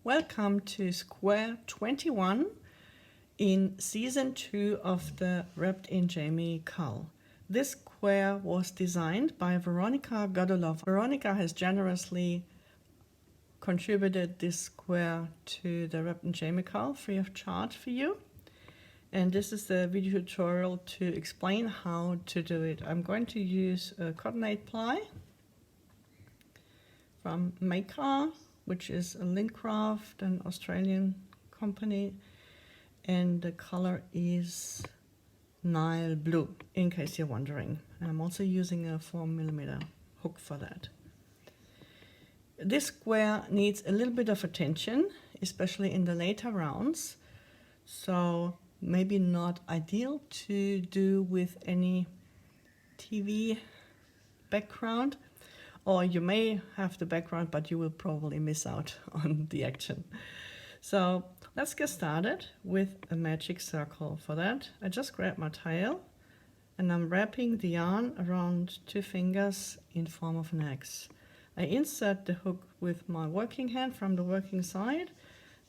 Welcome to Square 21 in Season 2 of the Wrapped in Jamie Cull. This square was designed by Veronica Godolov. Veronica has generously contributed this square to the Wrapped in Jamie Cull free of charge for you. And this is the video tutorial to explain how to do it. I'm going to use a coordinate ply from Maker, which is a Lincraft, an Australian company, and the color is Nile Blue, in case you're wondering. I'm also using a 4mm hook for that. This square needs a little bit of attention, especially in the later rounds, so maybe not ideal to do with any TV background. Or you may have the background, but you will probably miss out on the action. So let's get started with a magic circle. For that, I just grab my tail and I'm wrapping the yarn around 2 fingers in form of an X. I insert the hook with my working hand from the working side.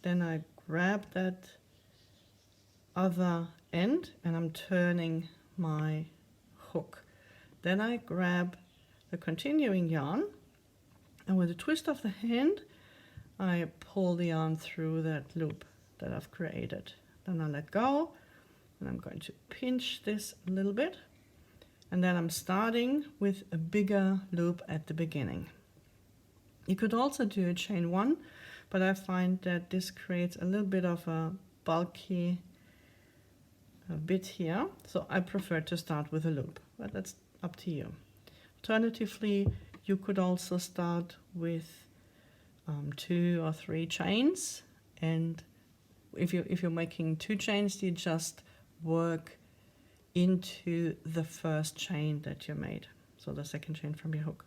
Then I grab that other end and I'm turning my hook. Then I grab the continuing yarn, and with a twist of the hand I pull the yarn through that loop that I've created. Then I let go and I'm going to pinch this a little bit, and then I'm starting with a bigger loop at the beginning. You could also do a chain 1, but I find that this creates a little bit of a bulky bit here, so I prefer to start with a loop, but that's up to you. Alternatively, you could also start with 2 or 3 chains, and if you're making 2 chains, you just work into the first chain that you made, so the second chain from your hook.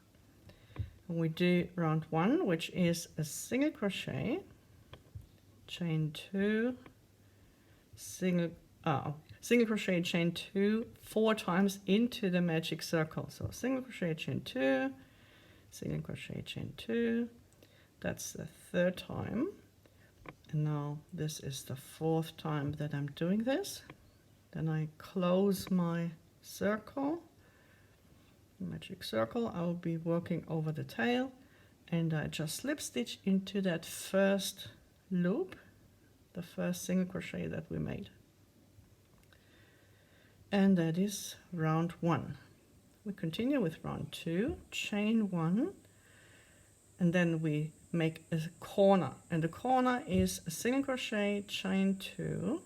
And we do round 1, which is a single crochet, chain 2, single crochet, chain 2 4 times into the magic circle. So single crochet, chain 2, single crochet, chain 2. That's the 3rd time. And now this is the 4th time that I'm doing this. Then I close my circle, magic circle. I will be working over the tail, and I just slip stitch into that first loop, the first single crochet that we made. And that is round 1. We continue with round 2, chain 1, and then we make a corner, and the corner is a single crochet, chain 2,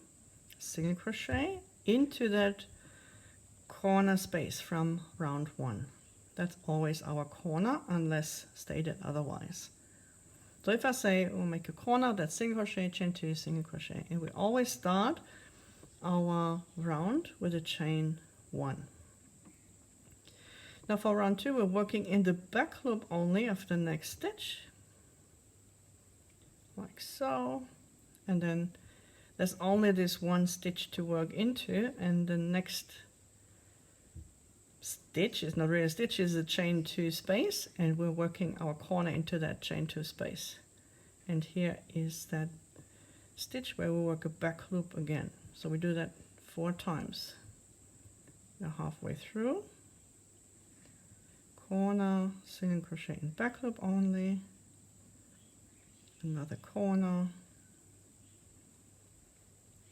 single crochet into that corner space from round 1. That's always our corner unless stated otherwise. So if I say we'll make a corner, that's single crochet, chain 2, single crochet, and we always start our round with a chain 1. Now for round 2, we're working in the back loop only of the next stitch, like so, and then there's only this one stitch to work into, and the next stitch is not really a stitch, is a chain 2 space, and we're working our corner into that chain 2 space. And here is that stitch where we work a back loop again. So we do that 4 times. We're halfway through. Corner, single crochet in back loop only. Another corner.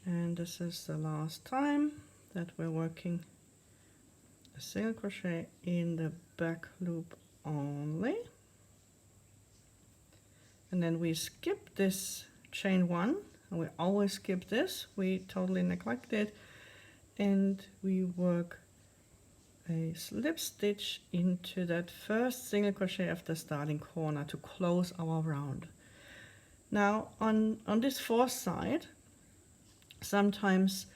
And this is the last time that we're working a single crochet in the back loop only. And then we skip this chain 1. And we always skip this, we totally neglect it, and we work a slip stitch into that first single crochet of the starting corner to close our round. Now on this 4th side, sometimes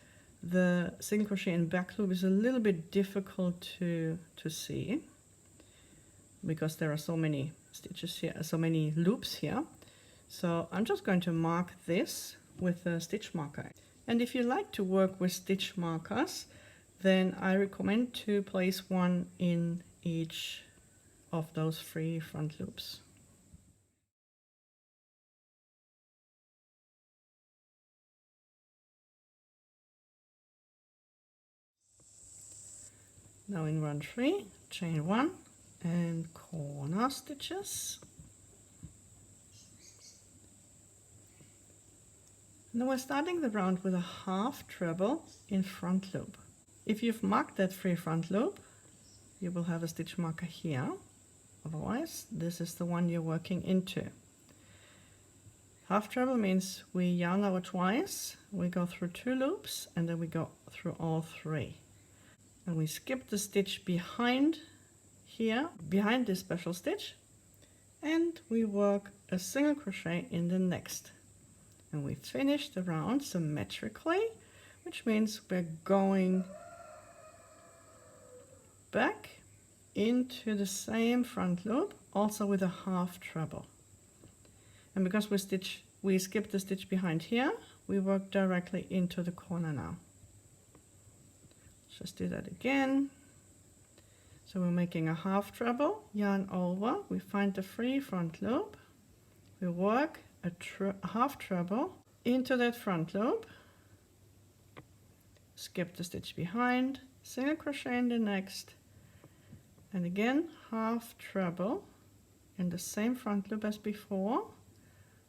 the single crochet in back loop is a little bit difficult to see because there are so many stitches here, so many loops here. So I'm just going to mark this with a stitch marker. And if you like to work with stitch markers, then I recommend to place one in each of those 3 front loops. Now in round 3, chain 1 and corner stitches. Now we're starting the round with a half treble in front loop. If you've marked that free front loop, you will have a stitch marker here. Otherwise, this is the one you're working into. Half treble means we yarn over twice, we go through 2 loops, and then we go through all 3. And we skip the stitch behind here, behind this special stitch, and we work a single crochet in the next. And we finish the round symmetrically, which means we're going back into the same front loop, also with a half treble. And because we skip the stitch behind here, we work directly into the corner now. Let's just do that again. So we're making a half treble, yarn over, we find the free front loop, we work a half treble into that front loop, skip the stitch behind, single crochet in the next, and again half treble in the same front loop as before.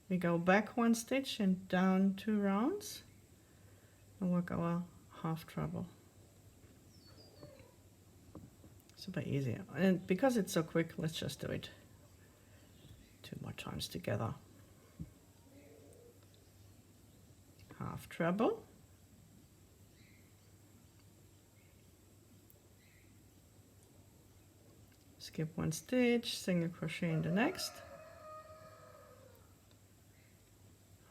We go back 1 stitch and down 2 rounds and work our half treble. Super easy, and because it's so quick, let's just do it 2 more times together. Half treble, skip 1 stitch, single crochet in the next,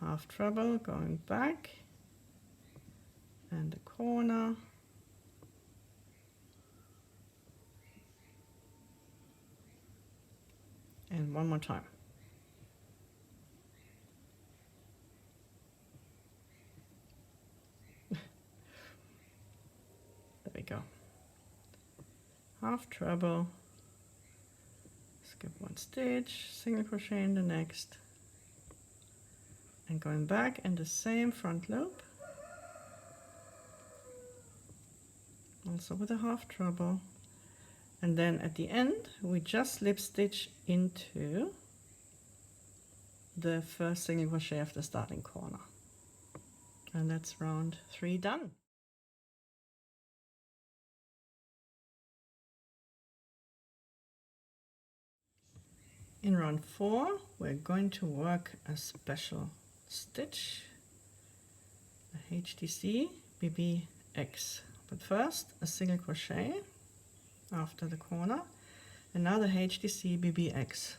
half treble, going back, and the corner, and 1 more time. There we go. Half treble, skip 1 stitch, single crochet in the next, and going back in the same front loop, also with a half treble, and then at the end we just slip stitch into the first single crochet of the starting corner, and that's round 3 done. In round 4, we're going to work a special stitch, a HTC BBX. But first, a single crochet after the corner, and now the HTC BBX.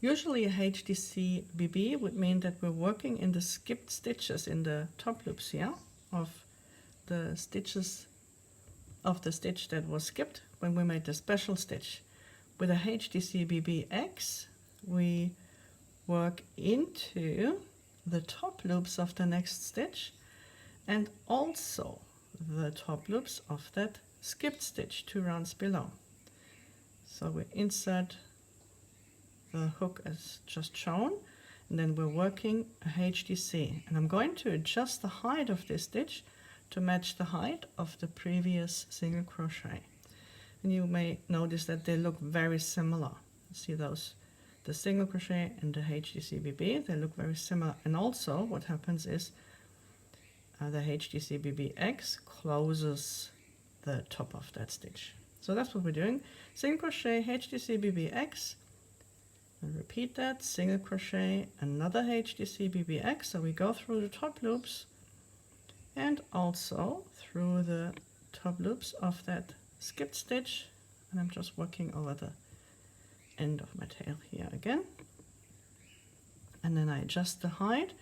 Usually a HTC BB would mean that we're working in the skipped stitches in the top loops here of the stitches of the stitch that was skipped when we made the special stitch. With a HTC BBX, we work into the top loops of the next stitch and also the top loops of that skipped stitch 2 rounds below. So we insert the hook as just shown, and then we're working a HTC, and I'm going to adjust the height of this stitch to match the height of the previous single crochet. And you may notice that they look very similar. See those, the single crochet and the HTC BB, they look very similar. And also what happens is the HTC BBX closes the top of that stitch. So that's what we're doing. Single crochet, HTC BBX, and repeat that, single crochet, another HTC BBX. So we go through the top loops and also through the top loops of that skipped stitch, and I'm just working over the end of my tail here again, and then I adjust the height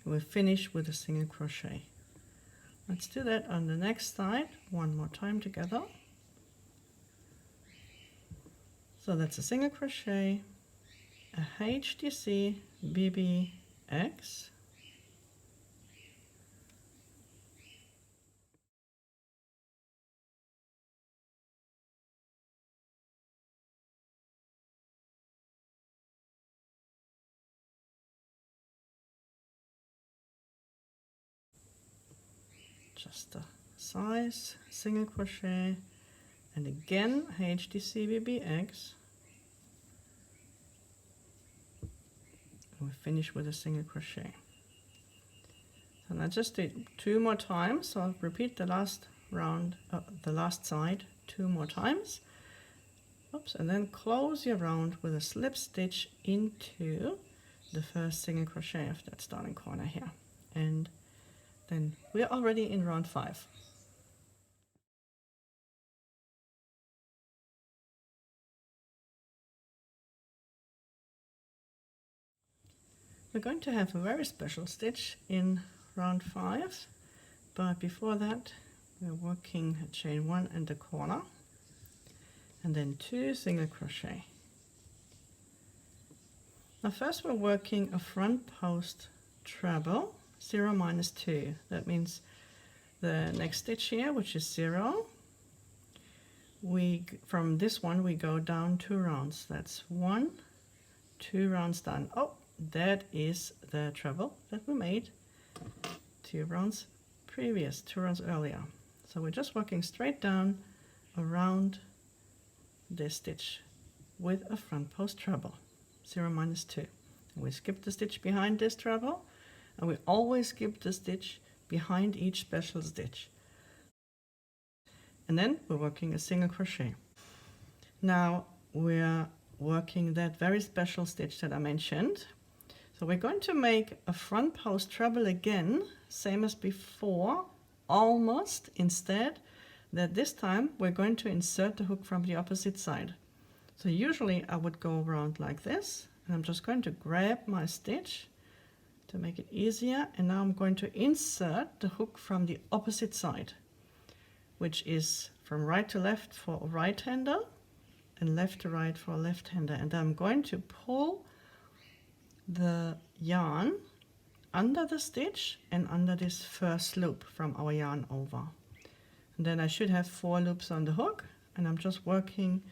and we finish with a single crochet. Let's do that on the next side 1 more time together. So that's a single crochet, a HTC BBX, just the size, single crochet, and again HDCBBX. We finish with a single crochet. So now just do 2 more times. So I'll repeat the last round, the last side 2 more times. Oops, and then close your round with a slip stitch into the first single crochet of that starting corner here. And then we're already in round 5. We're going to have a very special stitch in round 5, but before that we're working a chain 1 in the corner and then 2 single crochet. Now first we're working a front post treble 0 minus 2. That means the next stitch here, which is 0, from this one we go down 2 rounds. That's 1, 2 rounds done. Oh, that is the treble that we made 2 rounds earlier. So we're just working straight down around this stitch with a front post treble 0 minus 2. And we skip the stitch behind this treble, and we always skip the stitch behind each special stitch. And then we're working a single crochet. Now we're working that very special stitch that I mentioned. So we're going to make a front post treble again, same as before, almost, instead that this time we're going to insert the hook from the opposite side. So usually I would go around like this, and I'm just going to grab my stitch to make it easier, and now I'm going to insert the hook from the opposite side, which is from right to left for a right-hander and left to right for a left-hander. And I'm going to pull the yarn under the stitch and under this first loop from our yarn over. And then I should have 4 loops on the hook, and I'm just working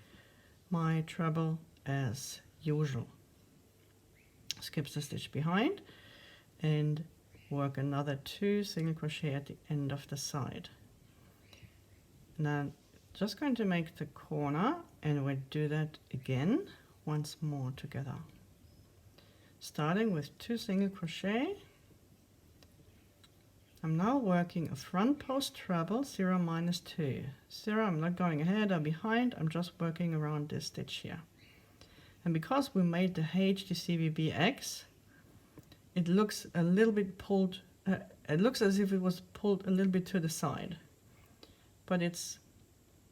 my treble as usual. Skip the stitch behind and work another 2 single crochet at the end of the side. Now just going to make the corner, and we'll do that again once more together. Starting with 2 single crochet. I'm now working a front post treble 0 minus 2. 0, I'm not going ahead or behind, I'm just working around this stitch here. And because we made the HDCBBX, it looks a little bit pulled, it looks as if it was pulled a little bit to the side, but it's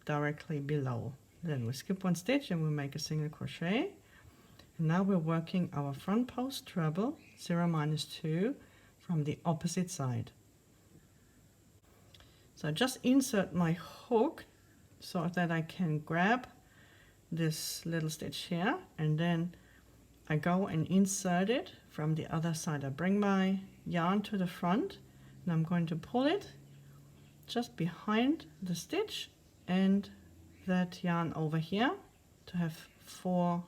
directly below. Then we skip 1 stitch and we make a single crochet. And now we're working our front post treble 0 minus 2 from the opposite side. So I just insert my hook so that I can grab this little stitch here, and then I go and insert it from the other side. I bring my yarn to the front, and I'm going to pull it just behind the stitch and that yarn over here to have 4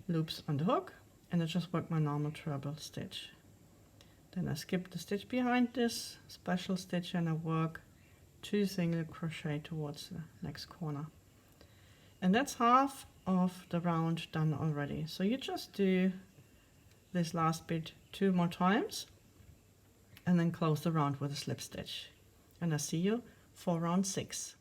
loops on the hook, and I just work my normal treble stitch. Then I skip the stitch behind this special stitch and I work 2 single crochet towards the next corner. And that's half of the round done already. So you just do this last bit 2 more times and then close the round with a slip stitch. And I see you for round 6.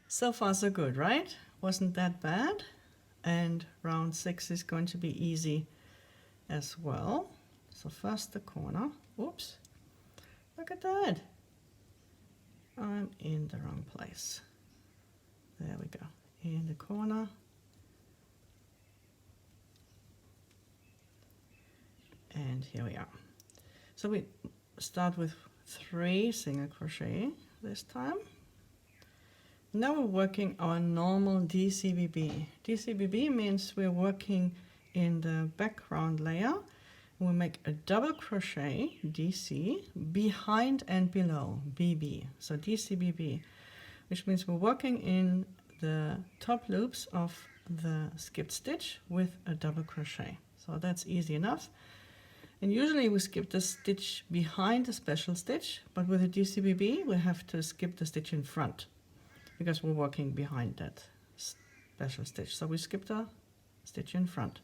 So far so good, right? Wasn't that bad? And round 6 is going to be easy as well. So first the corner. Oops, look at that. I'm in the wrong place. There we go, in the corner. And here we are. So we start with 3 single crochet this time. Now we're working our normal DCBB. DCBB means we're working in the background layer. We make a double crochet, DC, behind and below, BB. So DCBB, which means we're working in the top loops of the skipped stitch with a double crochet. So that's easy enough. And usually we skip the stitch behind the special stitch, but with a DCBB we have to skip the stitch in front because we're working behind that special stitch. So we skip the stitch in front.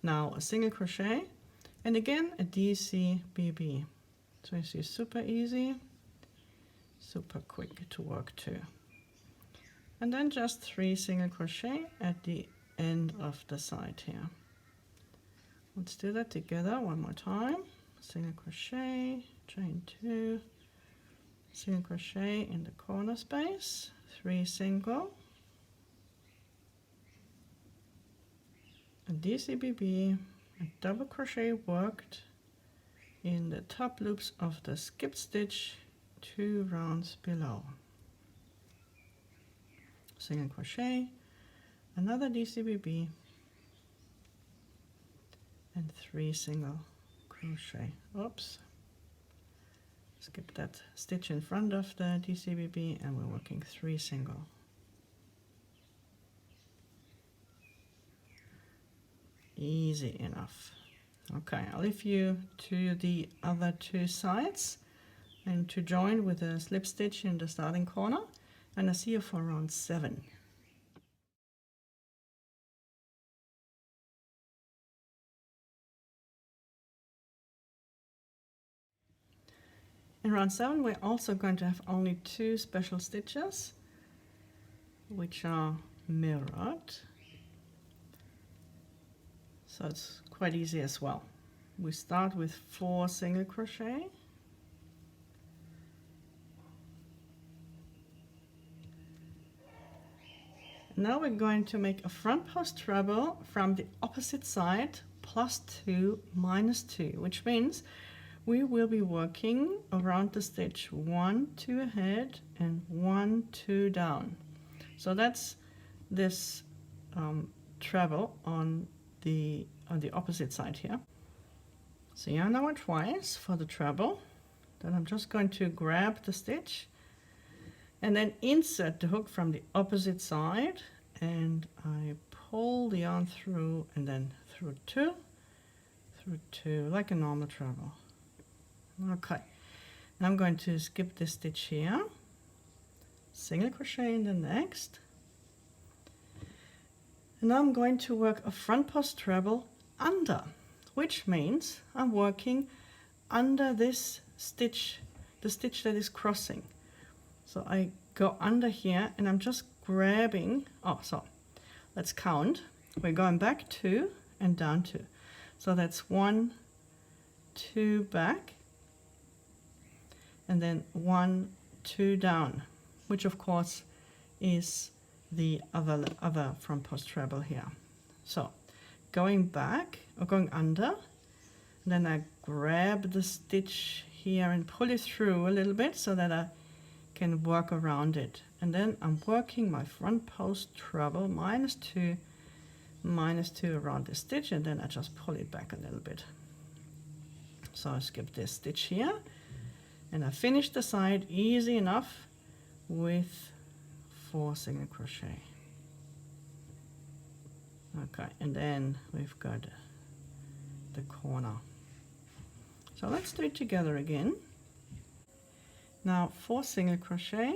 Now a single crochet and again a DCBB. So you see, super easy, super quick to work to. And then just 3 single crochet at the end of the side here. Let's do that together one more time. Single crochet, chain 2, single crochet in the corner space, 3 single, a DCBB, a double crochet worked in the top loops of the skipped stitch 2 rounds below. Single crochet, another DCBB, and 3 single crochet. Oops. Skip that stitch in front of the DCBB and we're working 3 single. Easy enough. Okay, I'll leave you to the other 2 sides and to join with a slip stitch in the starting corner, and I'll see you for round 7. In round 7 we're also going to have only 2 special stitches which are mirrored, so it's quite easy as well. We start with 4 single crochet, now we're going to make a front post treble from the opposite side, +2 -2, which means we will be working around the stitch 1 2 ahead and 1 2 down. So that's this treble on the opposite side here. So yarn over twice for the treble. Then I'm just going to grab the stitch and then insert the hook from the opposite side, and I pull the yarn through and then through two like a normal treble. Okay, now I'm going to skip this stitch here, single crochet in the next, and now I'm going to work a front post treble under, which means I'm working under this stitch, the stitch that is crossing. So I go under here and I'm just grabbing, so let's count. We're going back 2 and down 2. So that's 1 2 back and then 1 2 down, which of course is the other front post treble here. So going back or going under, then I grab the stitch here and pull it through a little bit so that I can work around it, and then I'm working my front post treble -2 around the stitch, and then I just pull it back a little bit. So I skip this stitch here and I finish the side easy enough with 4 single crochet. Okay, and then we've got the corner. So let's do it together again. Now 4 single crochet,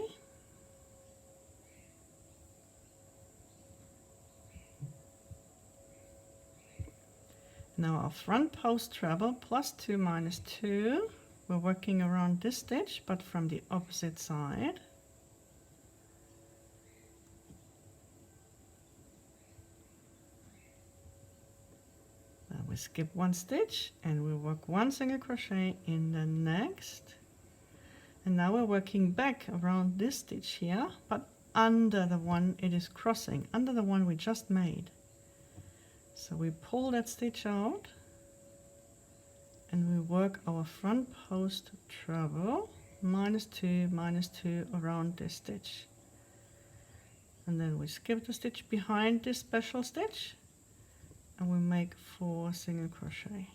now our front post treble +2 -2, we're working around this stitch but from the opposite side. Then we skip 1 stitch and we work 1 single crochet in the next. And now we're working back around this stitch here, but under the one it is crossing, under the one we just made. So we pull that stitch out and we work our front post treble -2 -2 around this stitch. And then we skip the stitch behind this special stitch and we make 4 single crochet.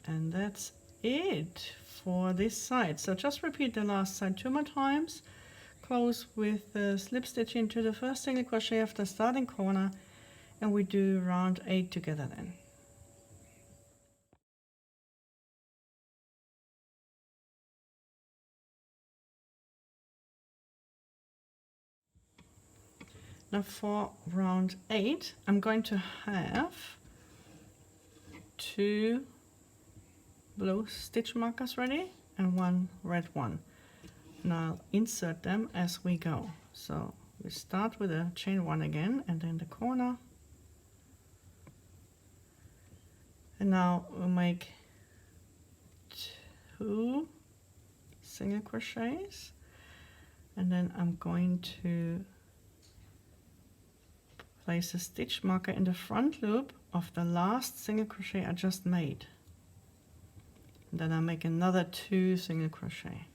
And that's it for this side. So just repeat the last side 2 more times, close with the slip stitch into the first single crochet of the starting corner, and we do round 8 together then. Now for round 8, I'm going to have 2 blue stitch markers ready and 1 red one. And I'll insert them as we go. So we start with a chain 1 again, and then the corner. And now we'll make 2 single crochets, and then I'm going to place a stitch marker in the front loop of the last single crochet I just made. And then I'll make another 2 single crochet.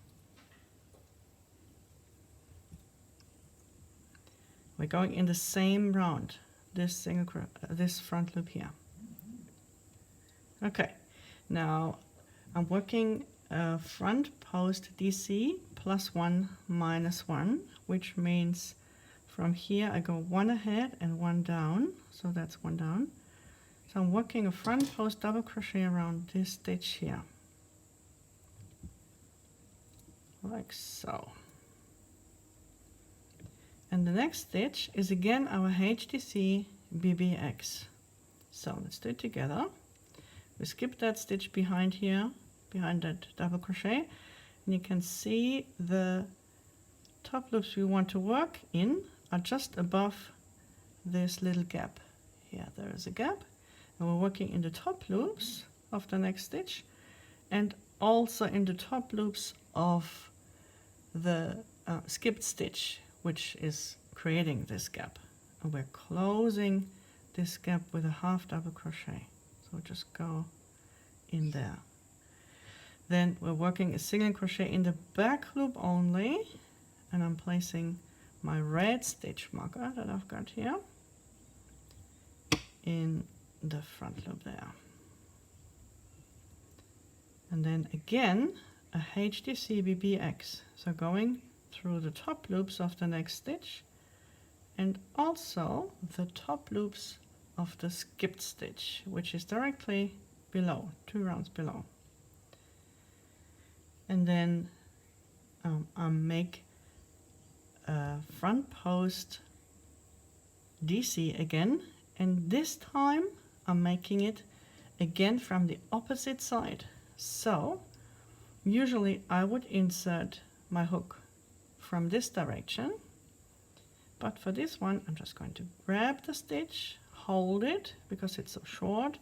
We're going in the same round, this front loop here. Okay, now I'm working front post DC +1 -1, which means from here I go 1 ahead and 1 down, so that's 1 down. So I'm working a front post double crochet around this stitch here, like so. And the next stitch is again our HDC BBX. So let's do it together. We skip that stitch behind here, behind that double crochet, and you can see the top loops we want to work in are just above this little gap. Here there is a gap, and we're working in the top loops of the next stitch and also in the top loops of the skipped stitch, which is creating this gap, and we're closing this gap with a half double crochet. So just go in there. Then we're working a single crochet in the back loop only, and I'm placing my red stitch marker that I've got here in the front loop there. And then again a HDC BBX, so going through the top loops of the next stitch and also the top loops of the skipped stitch, which is directly below, 2 rounds below. And then I make a front post DC again, and this time I'm making it again from the opposite side. So usually I would insert my hook from this direction, but for this one I'm just going to grab the stitch, hold it because it's so short,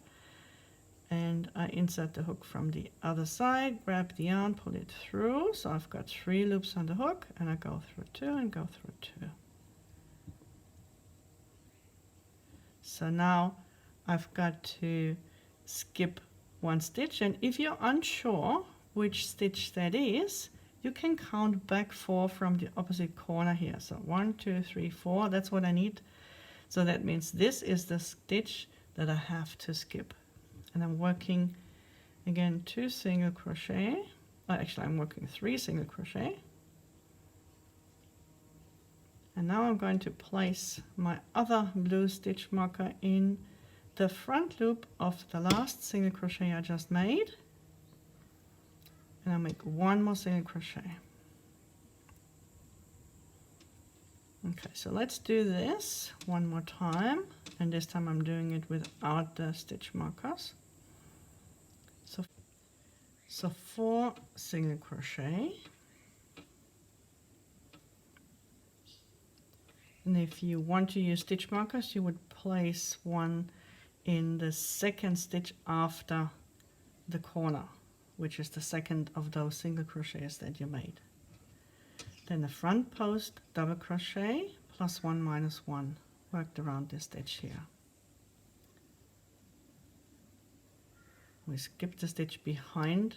and I insert the hook from the other side, grab the yarn, pull it through. So I've got 3 loops on the hook, and I go through 2 and go through 2. So now I've got to skip 1 stitch, and if you're unsure which stitch that is, you can count back 4 from the opposite corner here. So 1, 2, 3, 4, that's what I need. So that means this is the stitch that I have to skip. And I'm working again 2 single crochet. Actually, I'm working 3 single crochet. And now I'm going to place my other blue stitch marker in the front loop of the last single crochet I just made. And I'll make 1 more single crochet. Okay, so let's do this one more time, and this time I'm doing it without the stitch markers. So 4 single crochet, and if you want to use stitch markers, you would place 1 in the second stitch after the corner, which is the second of those single crochets that you made. Then the front post double crochet +1 -1 worked around this stitch here. We skip the stitch behind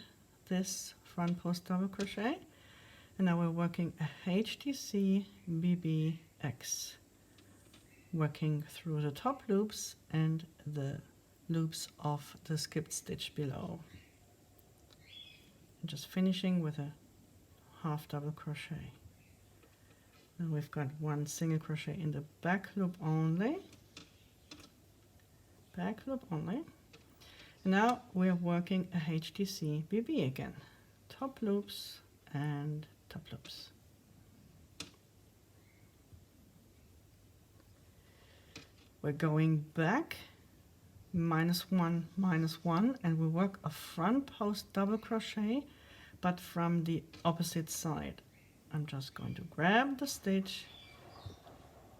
this front post double crochet, and now we're working a HDC BBX, working through the top loops and the loops of the skipped stitch below, and just finishing with a half double crochet. And we've got 1 single crochet in the back loop only, back loop only. Now we're working a HTC BB again. Top loops and top loops. We're going back -1, -1, and we work a front post double crochet, but from the opposite side. I'm just going to grab the stitch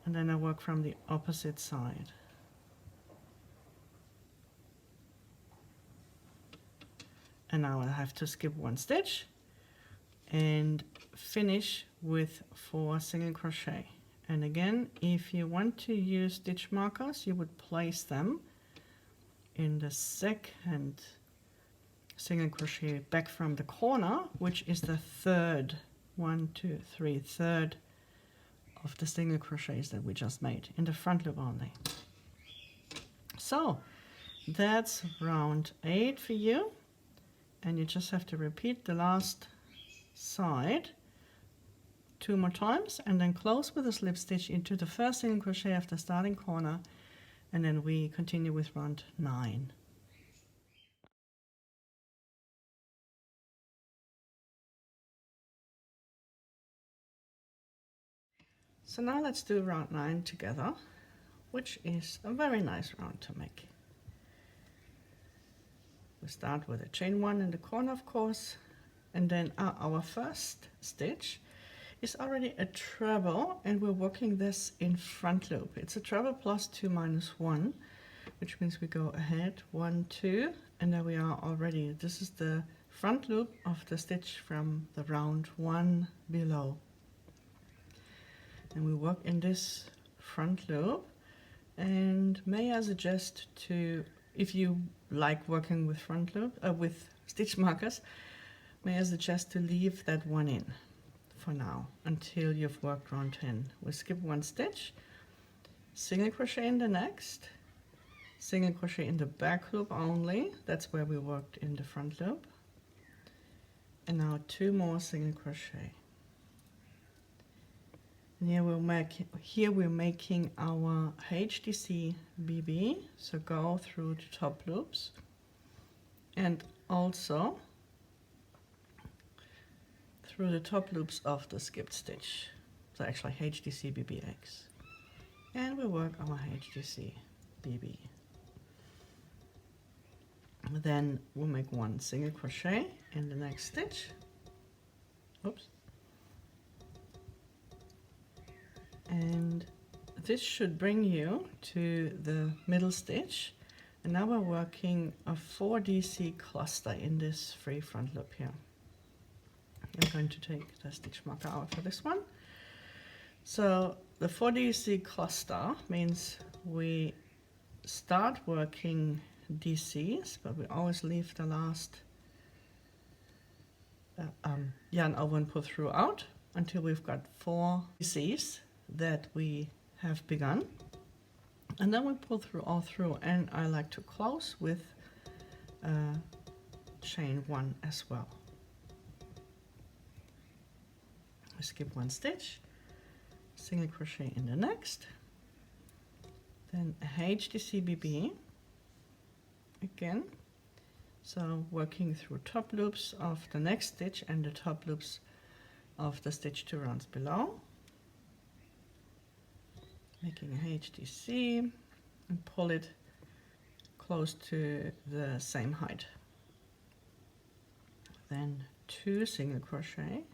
and then I work from the opposite side. And now I have to skip 1 stitch and finish with 4 single crochet. And again, if you want to use stitch markers, you would place them in the second single crochet back from the corner, which is the third, 1, 2, 3, third of the single crochets that we just made in the front loop only. So that's round 8 for you, and you just have to repeat the last side 2 more times and then close with a slip stitch into the first single crochet of the starting corner, and then we continue with round 9. So now let's do round 9 together, which is a very nice round to make. We start with a chain 1 in the corner, of course, and then our first stitch is already a treble, and we're working this in front loop. It's a treble plus 2 minus 1, which means we go ahead 1, 2, and there we are already. This is the front loop of the stitch from the round 1 below. And we work in this front loop, and may I suggest to, if you like working with front loop, with stitch markers, may I suggest to leave that one in for now until you've worked round 10. We skip 1 stitch, single crochet in the next, single crochet in the back loop only, that's where we worked in the front loop, and now 2 more single crochet. And here we're making our HTC BB, so go through the top loops and also through the top loops of the skipped stitch, so actually HTC BBX, and we work our HTC BB. Then we'll make 1 single crochet in the next stitch. Oops. And this should bring you to the middle stitch, and now we're working a 4DC cluster in this free front loop here. I'm going to take the stitch marker out for this one. So the 4DC cluster means we start working DCs, but we always leave the last yarn over and pull through out until we've got 4 DCs that we have begun, and then we pull through all through, and I like to close with chain 1 as well. We skip 1 stitch, single crochet in the next, then a HTC BB again, so working through top loops of the next stitch and the top loops of the stitch 2 rounds below, making a HTC and pull it close to the same height. Then 2 single crochet,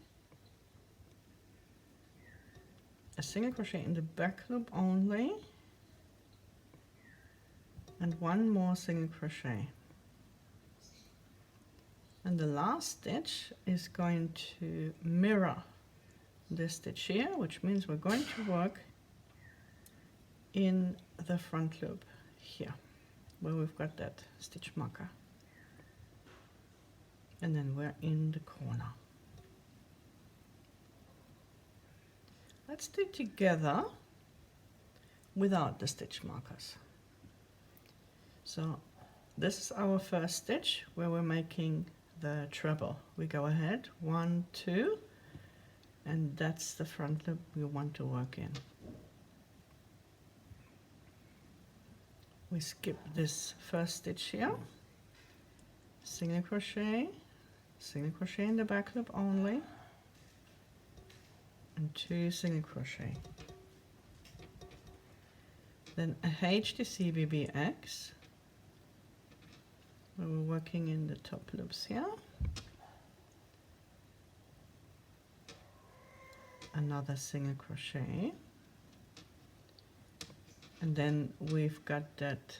a single crochet in the back loop only, and 1 more single crochet. And the last stitch is going to mirror this stitch here, which means we're going to work in the front loop here where we've got that stitch marker, and then we're in the corner. Let's do it together without the stitch markers. So this is our first stitch where we're making the treble. We go ahead 1, 2, and that's the front loop we want to work in. we skip this first stitch here, single crochet in the back loop only, and 2 single crochet. Then a HDC BBX, where we're working in the top loops here. Another single crochet. And then we've got that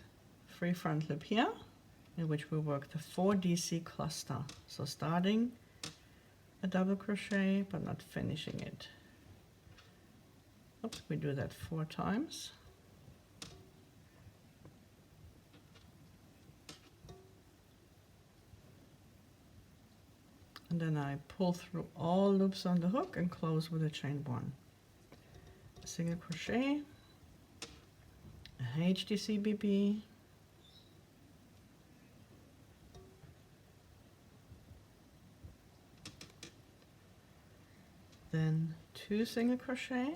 free front loop here, in which we work the 4 DC cluster. So starting a double crochet, but not finishing it. Oops, we do that 4 times. And then I pull through all loops on the hook and close with a chain 1. A single crochet, a HDC BB, then 2 single crochet,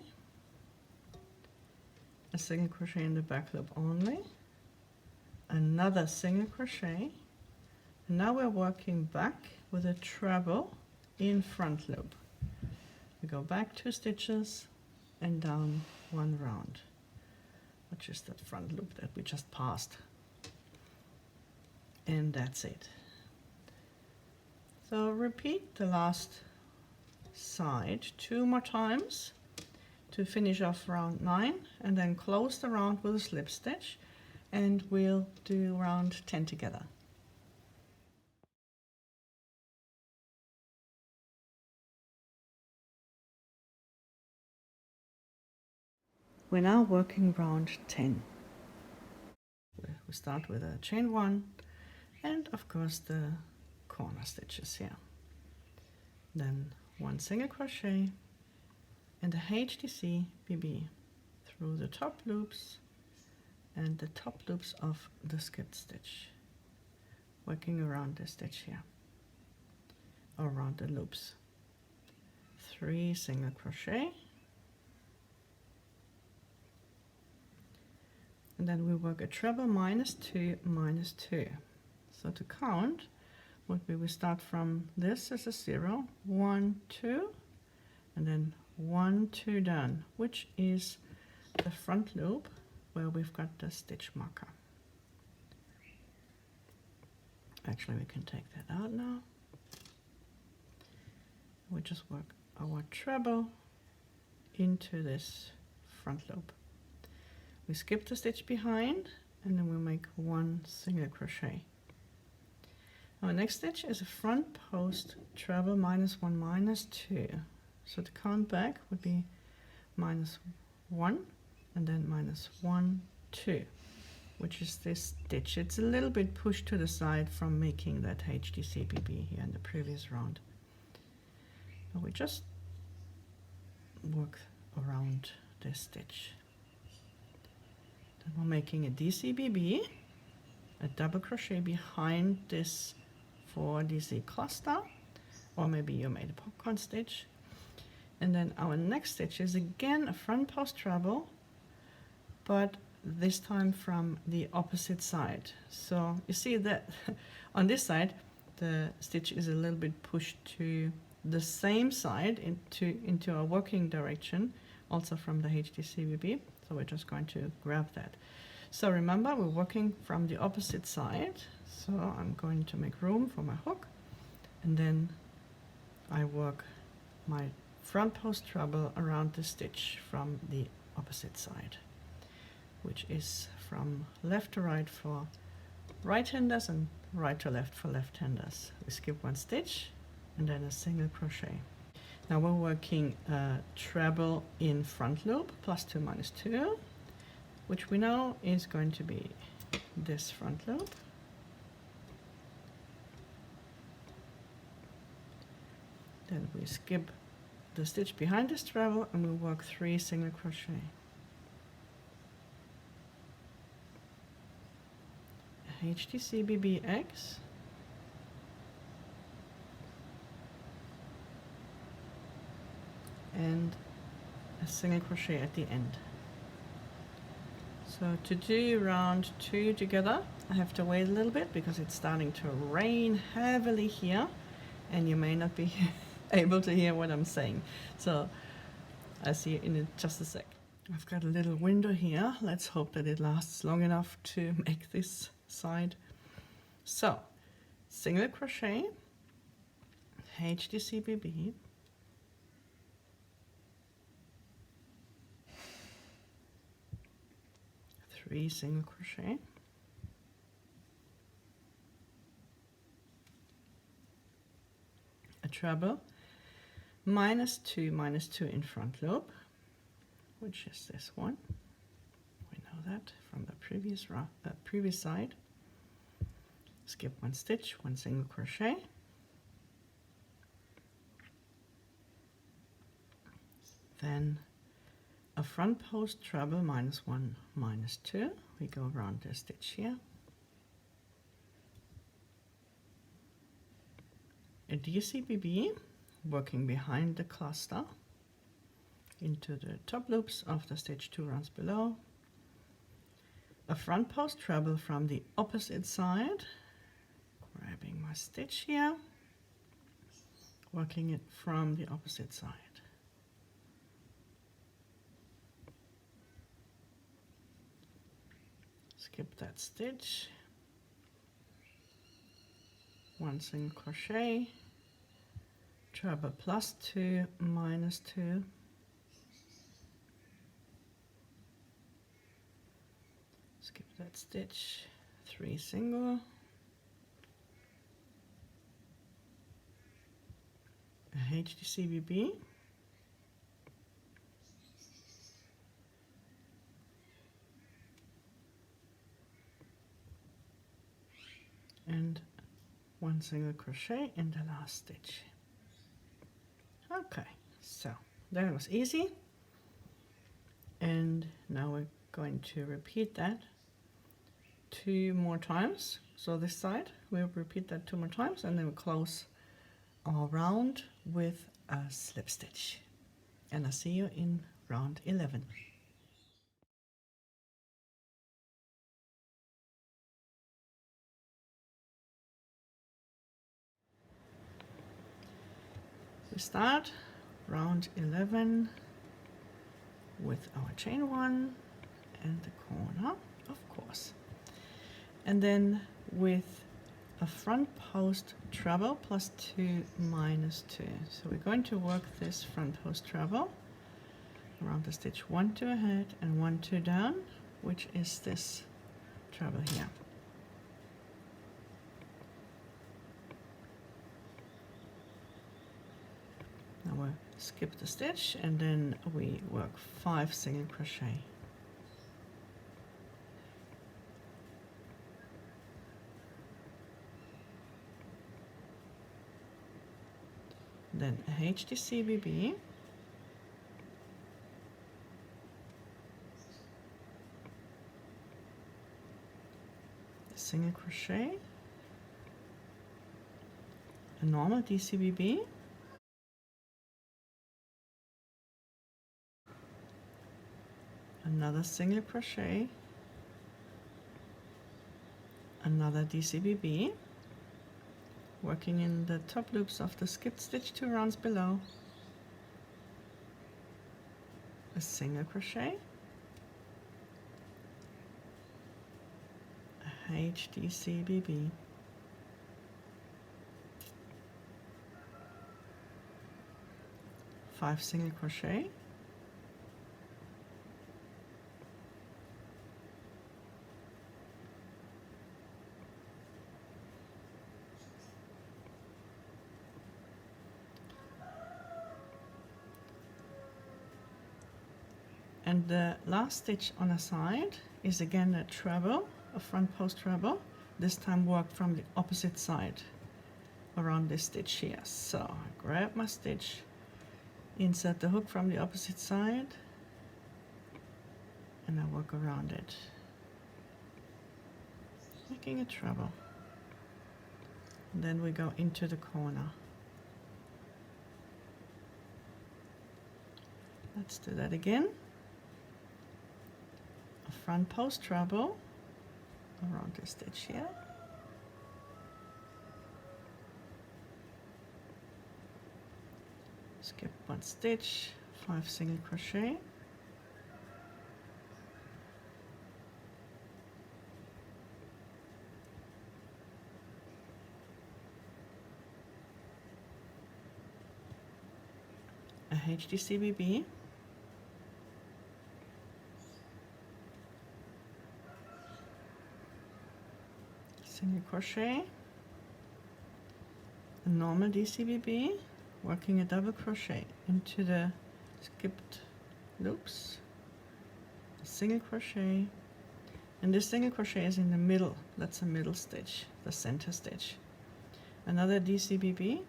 a single crochet in the back loop only, another single crochet, and now we're working back with a treble in front loop. We go back 2 stitches and down 1 round, which is that front loop that we just passed. And that's it. So repeat the last side 2 more times to finish off round 9, and then close the round with a slip stitch, and we'll do round 10 together. We're now working round 10. We start with a chain 1 and of course the corner stitches here. Then 1 single crochet and a HDC BB through the top loops and the top loops of the skip stitch, working around the stitch here, around the loops. 3 single crochet, and then we work a treble -2 -2. So to count would be, we start from this as a 0, 1 2, and then 1 2 down, which is the front loop where we've got the stitch marker. Actually, we can take that out now. We just work our treble into this front loop. We skip the stitch behind, and then we make 1 single crochet. Our next stitch is a front post treble -1 -2. So to count back would be -1 and then -1 2, which is this stitch. It's a little bit pushed to the side from making that HDC BB here in the previous round. And we just work around this stitch. Then we're making a DC BB, a double crochet behind this 4 DC cluster, or maybe you made a popcorn stitch. And then our next stitch is again a front post treble, but this time from the opposite side. So you see that on this side the stitch is a little bit pushed to the same side into our working direction, also from the HDC BB. So we're just going to grab that. So remember, we're working from the opposite side. So I'm going to make room for my hook, and then I work my front post treble around the stitch from the opposite side, which is from left to right for right-handers and right to left for left-handers. We skip 1 stitch and then a single crochet. Now we're working a treble in front loop, +2 -2, which we know is going to be this front loop. Then we skip the stitch behind this treble and we work 3 single crochet. A HDC BBX, and a single crochet at the end. So to do round 2 together, I have to wait a little bit because it's starting to rain heavily here, and you may not be able to hear what I'm saying. So I'll see you in just a sec. I've got a little window here. Let's hope that it lasts long enough to make this side. So single crochet, HDCBB, three single crochet, a treble, -2 in front loop, which is this one. We know that from the previous side. Skip one stitch, one single crochet, then a front post treble, -1, -2. We go around the stitch here. A DCBB, working behind the cluster into the top loops of the stitch 2 rounds below. A front post treble from the opposite side, grabbing my stitch here, working it from the opposite side. Skip that stitch, one single crochet, treble +2, -2, skip that stitch, 3 single, a HDCBB, and one single crochet in the last stitch. Okay, so that was easy, and now we're going to repeat that 2 more times. So this side we'll repeat that 2 more times, and then we'll close our round with a slip stitch, and I'll see you in round 11. We start round 11 with our chain 1 and the corner, of course, and then with a front post treble +2, -2. So we're going to work this front post treble around the stitch 1, 2 ahead and 1, 2 down, which is this treble here. Now we'll skip the stitch, and then we work 5 single crochet. Then a HDCBB, a single crochet, a normal DCBB, another single crochet, another DCBB, working in the top loops of the skipped stitch 2 rounds below, a single crochet, a HDCBB, five single crochet, and the last stitch on a side is again a treble, a front post treble, this time work from the opposite side around this stitch here. So I grab my stitch, insert the hook from the opposite side, and I work around it, making a treble. And then we go into the corner. Let's do that again. A front post treble around the stitch here. Skip one stitch, 5 single crochet, a HDCBB, single crochet, a normal DCBB, working a double crochet into the skipped loops, a single crochet, and this single crochet is in the middle, that's a middle stitch, the center stitch. Another DCBB,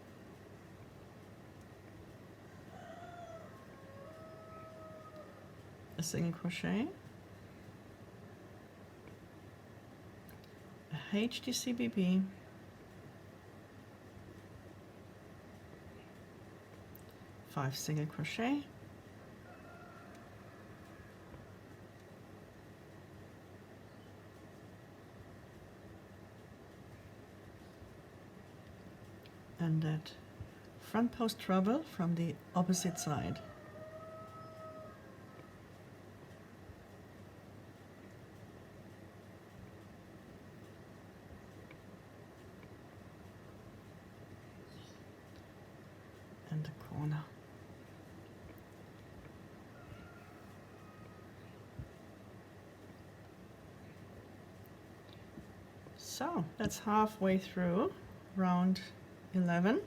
a single crochet, a HDCBB, five single crochet, and that front post treble from the opposite side. And the corner. So that's halfway through round 11.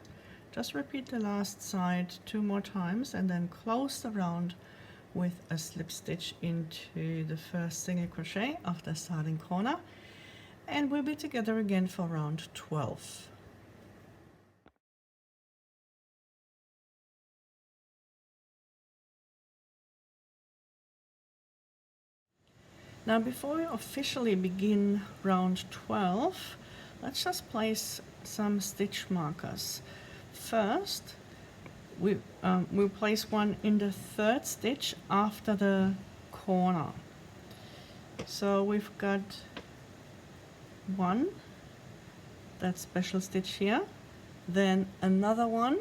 Just repeat the last side 2 more times and then close the round with a slip stitch into the first single crochet of the starting corner, and we'll be together again for round 12. Now before we officially begin round 12, let's just place some stitch markers. First, we'll place one in the 3rd stitch after the corner. So we've got one, that special stitch here, then another one,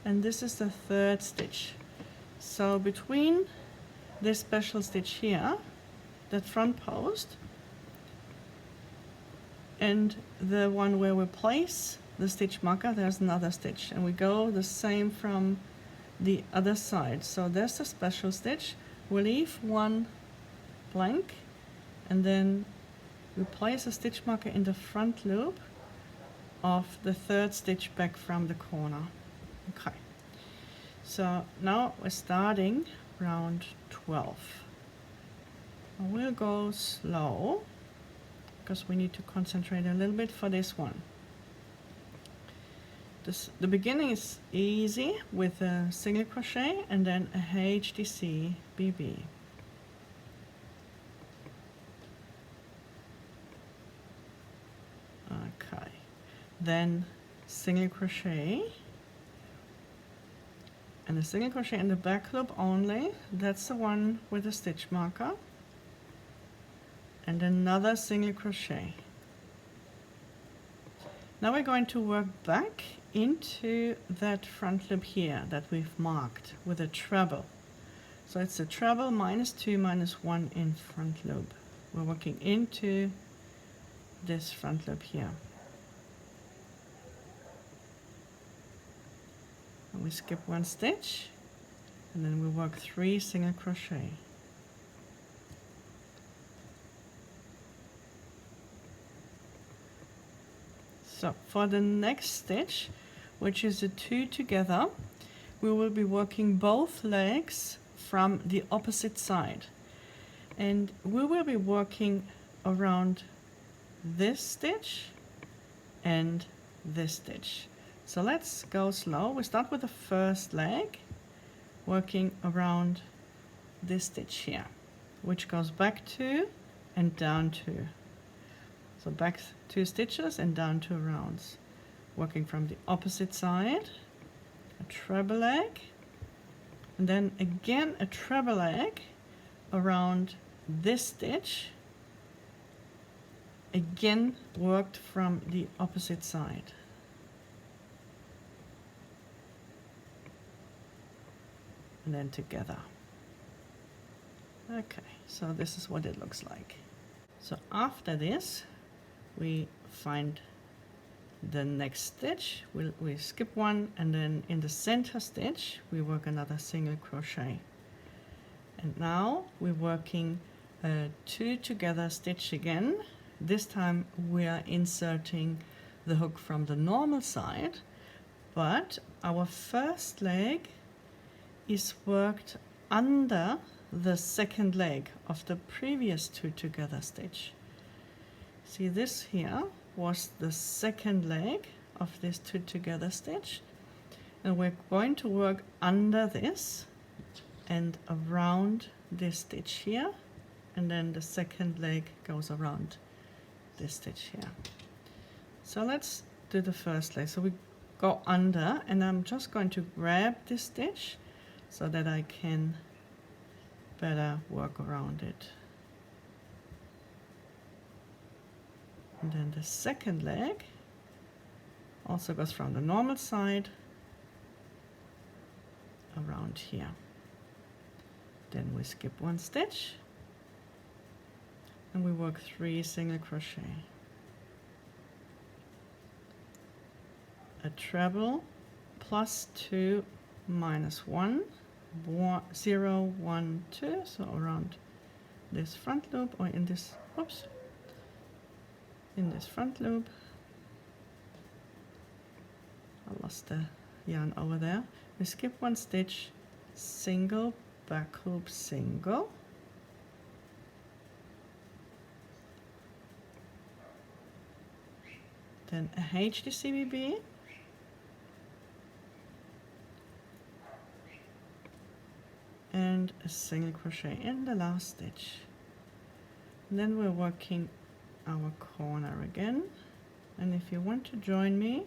and this is the 3rd stitch. So between this special stitch here, that front post, and the one where we place the stitch marker, there's another stitch, and we go the same from the other side. So there's the special stitch, we leave one blank, and then we place a stitch marker in the front loop of the 3rd stitch back from the corner. Okay, so now we're starting round 12. We'll go slow because we need to concentrate a little bit for this one. The beginning is easy with a single crochet and then a HDC BB. Okay, then single crochet and a single crochet in the back loop only. That's the one with the stitch marker. And another single crochet. Now we're going to work back into that front loop here that we've marked with a treble. So it's a treble -2 -1 in front loop. We're working into this front loop here. And we skip one stitch and then we work 3 single crochet. So for the next stitch, which is the 2 together, we will be working both legs from the opposite side. And we will be working around this stitch and this stitch. So let's go slow. We start with the first leg, working around this stitch here, which goes back 2 and down 2. So back 2 stitches and down 2 rounds. Working from the opposite side, a treble leg, and then again a treble leg around this stitch again worked from the opposite side. And then together. Okay, so this is what it looks like. So after this, we find the next stitch. We skip one, and then in the center stitch, we work another single crochet. And now we're working a 2 together stitch again. This time we are inserting the hook from the normal side, but our first leg is worked under the second leg of the previous 2 together stitch. See, this here was the second leg of this 2 together stitch, and we're going to work under this and around this stitch here, and then the second leg goes around this stitch here. So let's do the first leg. So we go under, and I'm just going to grab this stitch so that I can better work around it. And then the second leg also goes from the normal side around here. Then we skip one stitch and we work 3 single crochet, a treble, plus 2 minus 1, 0, 1, 2, so around this front loop, or in this, oops, in this front loop. I lost the yarn over there. We skip one stitch, single, back loop, single, then a HDCBB, and a single crochet in the last stitch. And then we're working our corner again, and if you want to join me,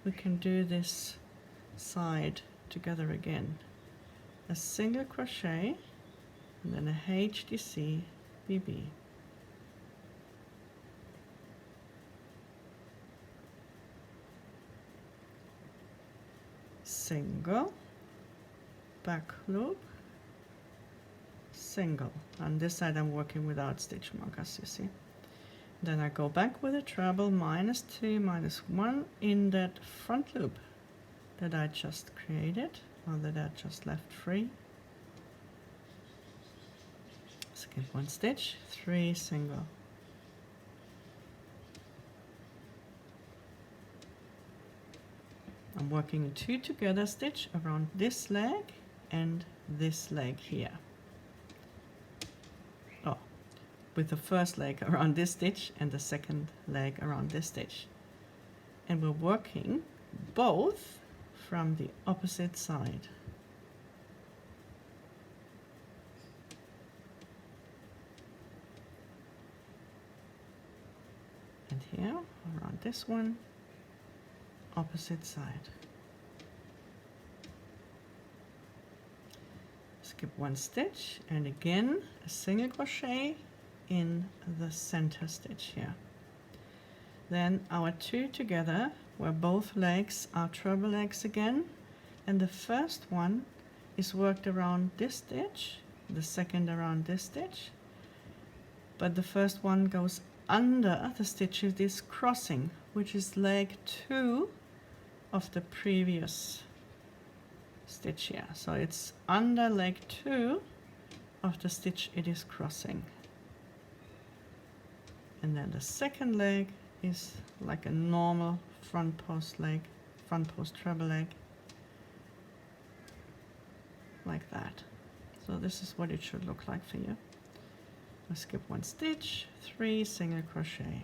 we can do this side together again. A single crochet and then a HDC BB. Single, back loop, single. On this side I'm working without stitch markers, you see. Then I go back with a treble, minus 2, minus 1 in that front loop that I just created, or that I just left free. Skip one stitch, 3 single. I'm working a 2 together stitch around this leg and this leg here. Oh, with the first leg around this stitch and the second leg around this stitch. And we're working both from the opposite side. And here, around this one, opposite side. Skip one stitch, and again a single crochet in the center stitch here. Then our 2 together, where both legs are treble legs again, and the first one is worked around this stitch, the second around this stitch, but the first one goes under the stitch it is crossing, which is leg 2 of the previous stitch here. So it's under leg 2 of the stitch it is crossing. And then the second leg is like a normal front post leg, front post treble leg, like that. So this is what it should look like for you. I skip one stitch, 3 single crochet,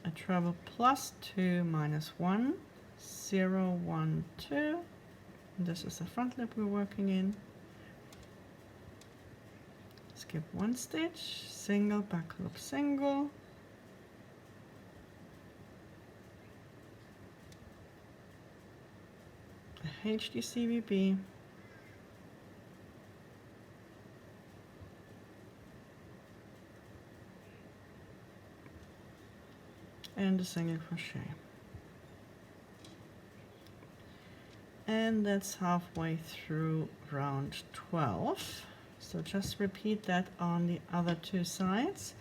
a treble, plus 2 minus 1, 0, 1, 2. And this is the front loop we're working in. Skip one stitch, single, back loop, single, a HDCBB, and a single crochet. And that's halfway through round 12. So just repeat that on the other two sides.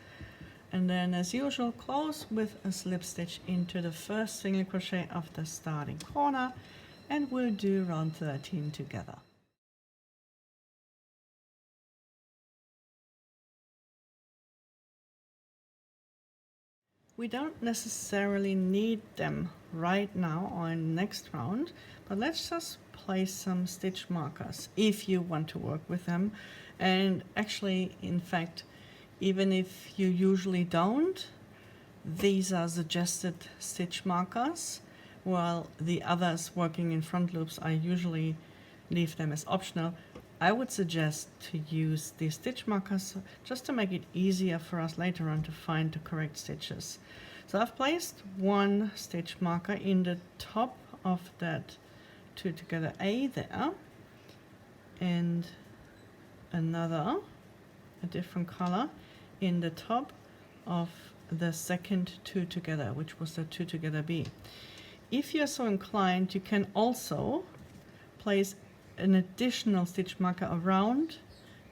And then as usual, close with a slip stitch into the first single crochet of the starting corner, and we'll do round 13 together. We don't necessarily need them right now or in the next round, but let's just place some stitch markers if you want to work with them. And actually, in fact, even if you usually don't, these are suggested stitch markers, while the others working in front loops, I usually leave them as optional. I would suggest to use these stitch markers just to make it easier for us later on to find the correct stitches. So I've placed one stitch marker in the top of that two together A there, and another, a different color, in the top of the second two together, which was the two together B. If you're so inclined, you can also place an additional stitch marker around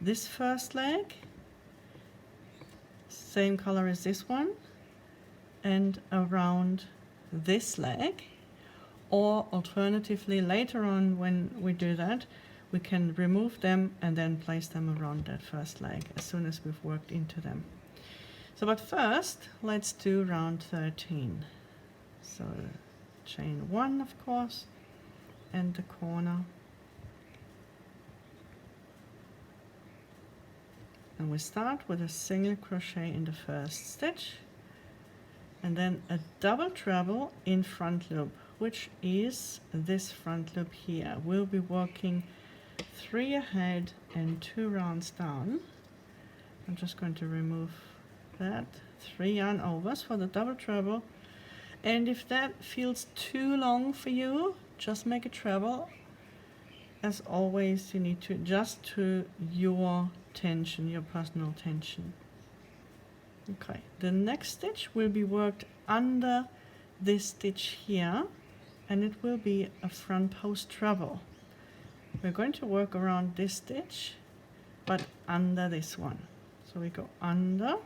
this first leg, same color as this one, and around this leg. Or alternatively, later on when we do that, we can remove them and then place them around that first leg as soon as we've worked into them. So, but first, let's do round 13. So chain 1, of course, and the corner. And we start with a single crochet in the first stitch, and then a double treble in front loop, which is this front loop here. We'll be working 3 ahead and 2 rounds down. I'm just going to remove that. 3 yarn overs for the double treble. And if that feels too long for you, just make a treble. As always, you need to adjust to your tension, your personal tension. Okay, the next stitch will be worked under this stitch here, and it will be a front post treble. We're going to work around this stitch, but under this one. So we go under.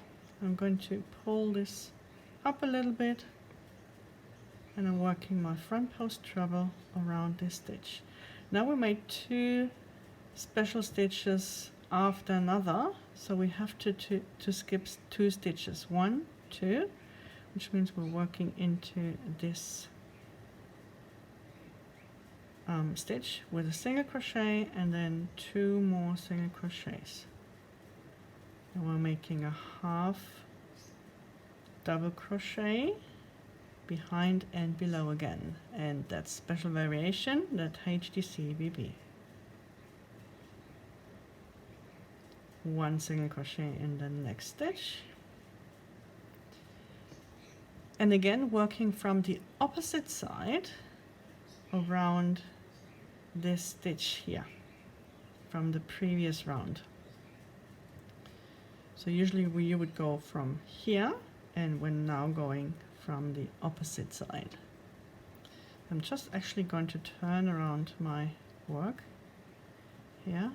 I'm going to pull this up a little bit, and I'm working my front post treble around this stitch. Now we made 2 special stitches after another, so we have to skip 2 stitches. 1, 2, which means we're working into this stitch with a single crochet and then 2 more single crochets. And we're making a half double crochet behind and below again, and that's special variation, that HDCBB. 1 single crochet in the next stitch, and again working from the opposite side around this stitch here from the previous round. So usually you would go from here, and we're now going from the opposite side. I'm just actually going to turn around my work here,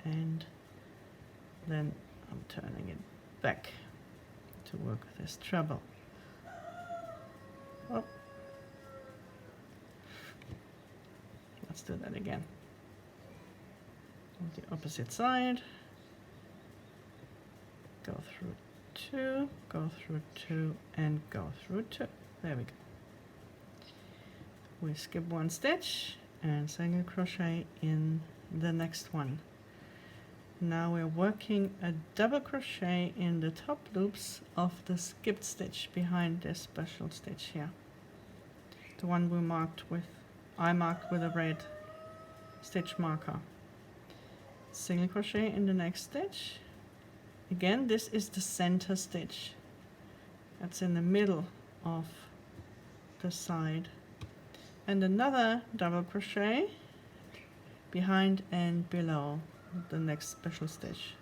and then I'm turning it back to work with this treble. Oh. Let's do that again. On the opposite side, go through 2, go through 2, and go through 2. There we go. We skip 1 stitch and single crochet in the next one. Now we're working a double crochet in the top loops of the skipped stitch behind this special stitch here. The one I marked with a red stitch marker. Single crochet in the next stitch. Again, this is the center stitch. That's in the middle of the side. And another double crochet behind and below the next special stitch.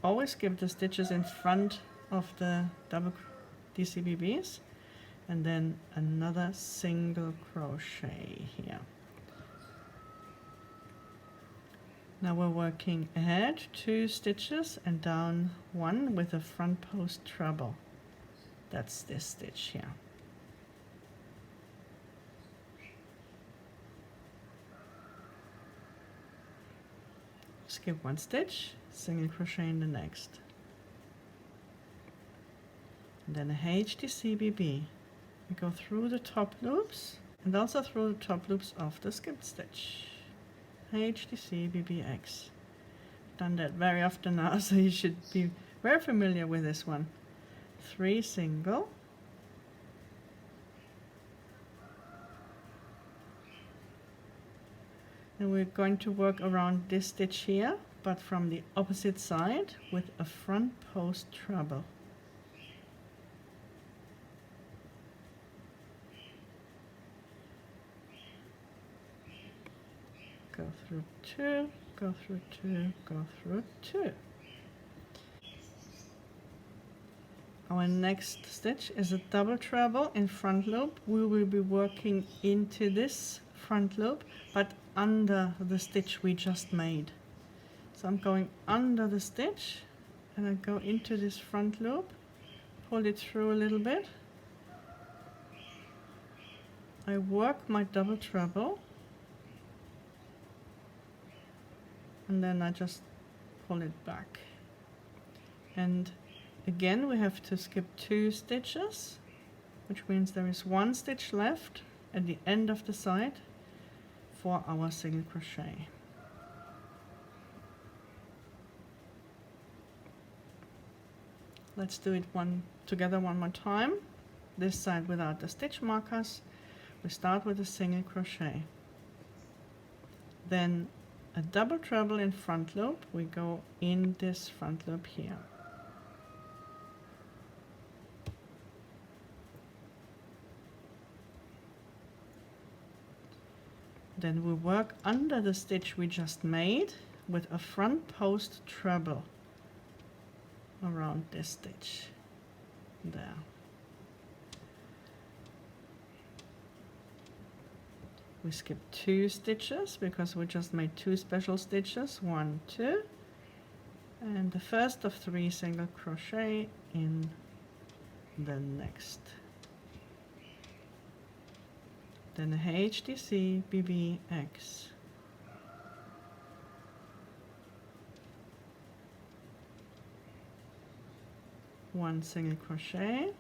Always skip the stitches in front of the double DCBBs, and then another single crochet here. Now we're working ahead 2 stitches and down 1 with a front post treble. That's this stitch here. Skip 1 stitch, single crochet in the next. And then a HDCBB. We go through the top loops and also through the top loops of the skipped stitch. HDCBBX. Done that very often now, so you should be very familiar with this one. 3 single. And we're going to work around this stitch here, but from the opposite side with a front post treble. Go through 2, go through 2, go through 2. Our next stitch is a double treble in front loop. We will be working into this front loop, but under the stitch we just made. So I'm going under the stitch and I go into this front loop, pull it through a little bit. I work my double treble and then I just pull it back. And again we have to skip 2 stitches, which means there is 1 stitch left at the end of the side for our single crochet. Let's do it together one more time. This side without the stitch markers. We start with a single crochet. Then a double treble in front loop. We go in this front loop here. Then we work under the stitch we just made with a front post treble around this stitch there. We skip 2 stitches because we just made 2 special stitches, 1, 2, and the first of 3 single crochet in the next. Then a HDCBBX. One single crochet,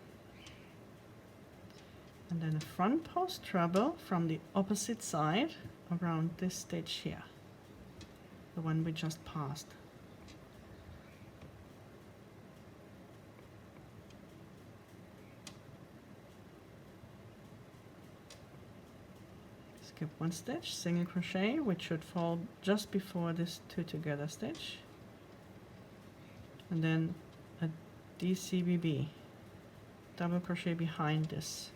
and then a front post treble from the opposite side around this stitch here, the one we just passed. Skip 1 stitch, single crochet, which should fall just before this 2 together stitch, and then a DCBB, double crochet behind this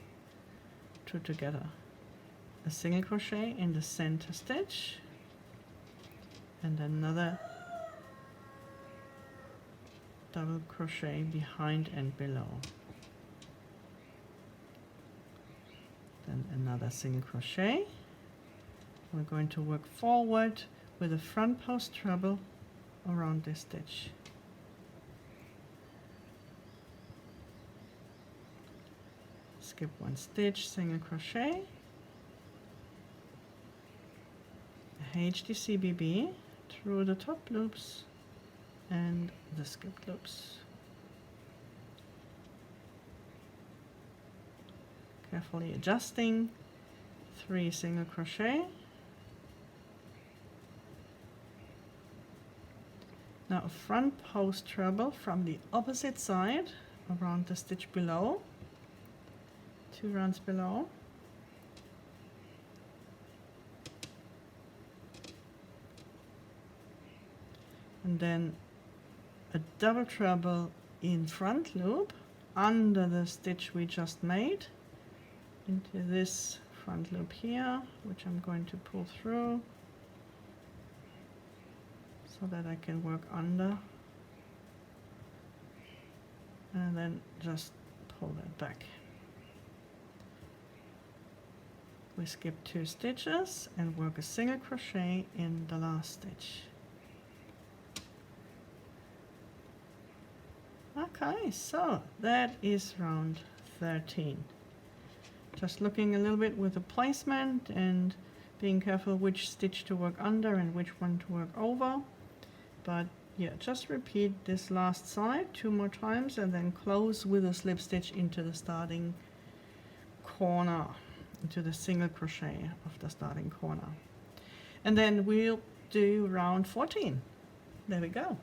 2 together, a single crochet in the center stitch, and another double crochet behind and below, then another single crochet. We're going to work forward with a front post treble around this stitch. Skip 1 stitch, single crochet, a HDCBB through the top loops and the skipped loops. Carefully adjusting, 3 single crochet. Now a front post treble from the opposite side around the stitch below, 2 rounds below. And then a double treble in front loop under the stitch we just made into this front loop here, which I'm going to pull through so that I can work under and then just pull that back. We skip 2 stitches and work a single crochet in the last stitch. Okay, so that is round 13. Just looking a little bit with the placement and being careful which stitch to work under and which one to work over. But yeah, just repeat this last side 2 more times and then close with a slip stitch into the starting corner, into the single crochet of the starting corner. And then we'll do round 14. There we go.